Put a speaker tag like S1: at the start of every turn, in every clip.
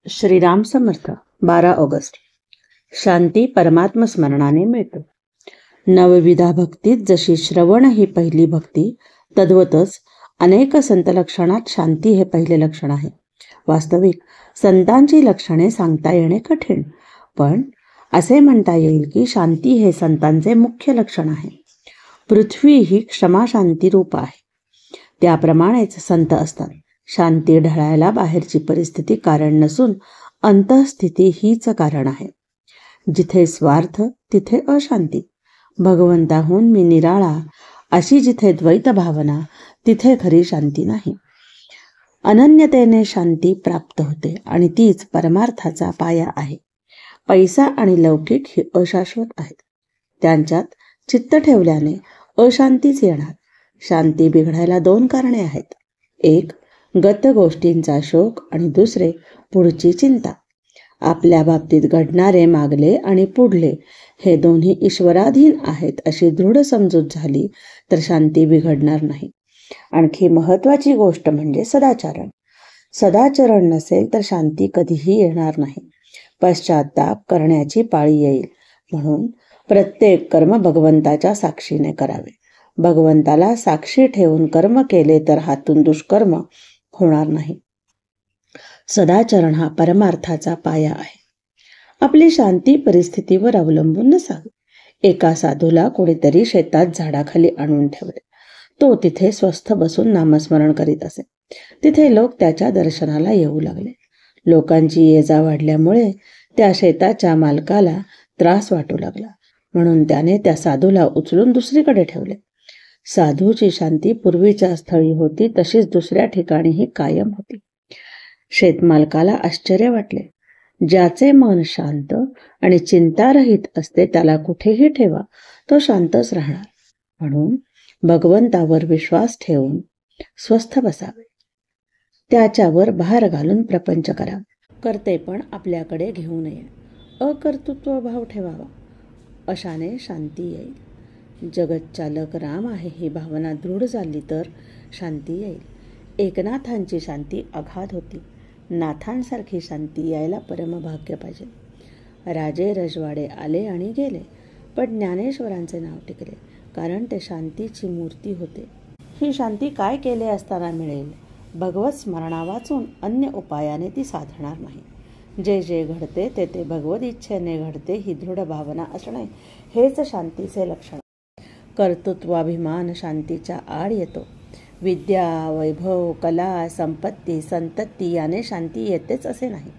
S1: Shriram Samarth. 12 August. शांती परमात्म स्मरणाने मिळते. नवविधा भक्तीत जशी श्रवण ही पहिली भक्ती, तद्वतच अनेक संत लक्षणात शांती हे पहिले लक्षण आहे. वास्तविक संतांची लक्षणे सांगता येणे कठीण, पण असे म्हणता येईल की शांती हे संतांचे मुख्य लक्षण आहे. पृथ्वी ही क्षमा शांती रूप आहे. त्याप्रमाणेच संत असतात. शांती ढळायला बाहेरची परिस्थिती कारण नसून अंतःस्थिती हीच कारण आहे. जिथे स्वार्थ तिथे अशांती. भगवंताहून मी निराळा अशी जिथे द्वैत भावना तिथे खरी शांती नाही. अनन्यतेने शांती प्राप्त होते आणि तीच परमार्थाचा पाया आहे. पैसा आणि लौकिक ही अशाश्वत आहेत. त्यांच्यात चित्त ठेवल्याने अशांतीच येणार. शांती बिघडायला 2 कारणे आहेत. एक, गत गोष्टींचा शोक आणि दुसरे, पुढची चिंता. आपल्या बाबतीत घडणारे मागले आणि पुढले हे दोन्ही ईश्वराधीन आहेत अशी दृढ समजूत झाली तर शांती बिघडणार नाही. आणखी महत्वाची गोष्ट म्हणजे सदाचरण. सदाचरण नसेल तर शांती कधीही येणार नाही. पश्चाताप करण्याची पाळी येईल. म्हणून प्रत्येक कर्म भगवंताच्या साक्षीने करावे. भगवंताला साक्षी ठेवून कर्म केले तर हातून दुष्कर्म होणार नाही. सदाचरण हा परमार्थाचा पाया आहे. आपली शांती परिस्थितीवर अवलंबून नसावी. एका साधूला कोणीतरी शेतात झाडाखाली आणून ठेवले. तो तिथे स्वस्थ बसून नामस्मरण करीत असे. तिथे लोक त्याच्या दर्शनाला येऊ लागले. लोकांची ये-जा वाढल्यामुळे त्या शेताच्या मालकाला त्रास वाटू लागला. म्हणून त्याने त्या साधूला उचलून दुसरीकडे ठेवले. साधूची शांती पूर्वीच्या स्थळी होती तशीच दुसऱ्या ठिकाणीही कायम होती. शेतमालकाला आश्चर्य वाटले. ज्याचे मन शांत आणि चिंतारहित असते त्याला कुठेही ठेवा तो शांतच राहणार. म्हणून भगवंतावर विश्वास ठेवून स्वस्थ बसावे. त्याच्यावर भार घालून प्रपंच करावे. करते पण आपल्याकडे घेऊ नये. अकर्तृत्व भाव ठेवावा. अशाने शांती येईल. जगतचालक राम आहे ही भावना दृढ झाली तर शांती येईल. एकनाथांची शांती अगाध होती. नाथांसारखी शांती यायला परमभाग्य पाहिजे. राजे रजवाडे आले आणि गेले, पण ज्ञानेश्वरांचे नाव टिकले, कारण ते शांतीची मूर्ती होते. ही शांती काय केले असताना मिळेल? भगवत स्मरणा वाचून अन्य उपायाने ती साधणार नाही. जे जे घडते ते ते भगवत इच्छेने घडते ही दृढ भावना असणे हेच शांतीचे लक्षण. कर्तृत्वाभिमान शांतीच्या आड येतो. विद्या, वैभव, कला, संपत्ती, संतती याने शांती येतेच असे नाही.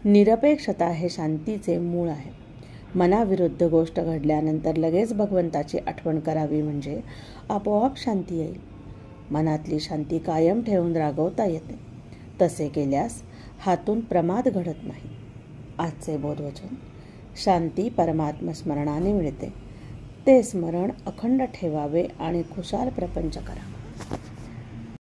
S1: निरपेक्षता हे शांतीचे मूळ आहे. मनाविरुद्ध गोष्ट घडल्यानंतर लगेच भगवंताची आठवण करावी म्हणजे आपोआप शांती येईल. मनातली शांती कायम ठेवून रागवता येते. तसे केल्यास हातून प्रमाद घडत नाही. आजचे बोधवचन: शांती परमात्म स्मरणाने मिळते. ते स्मरण अखंड ठेवावे आणि खुशाल प्रपंच करा.